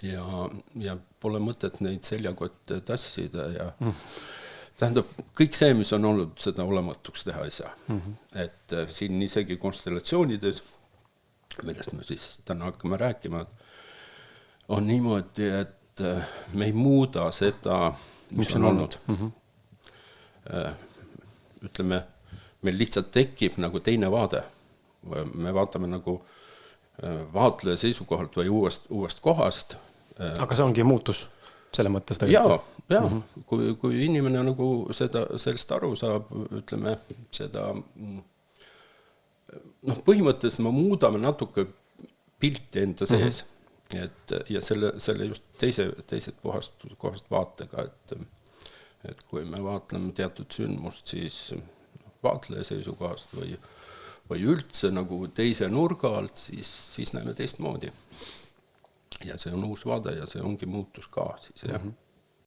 ja pole mõtet neid seljakotte tassida ja tähendab, kõik see, mis on olnud, seda olematuks teha ei saa. Et siin isegi konstellatsioonides, millest me siis täna hakkame rääkima, on niimoodi, et me ei muuda seda, mis on olnud. Ütleme, meil lihtsalt tekib nagu teine vaade. Me vaatame nagu vaatleja seisukohalt või uuest kohast. Aga see ongi muutus selle mõttes tegelikult? Jaa. Kui inimene nagu sellest aru saab, ütleme, seda põhimõtteliselt me muudame natuke pilti enda sees ja selle just teised kohast vaatega, et kui me vaatleme teatud sündmust, siis vaatleja seisukohast või üldse nagu teise nurga alt, siis näeme teistmoodi. Ja see on uus vaade ja see ongi muutus ka siis, jah.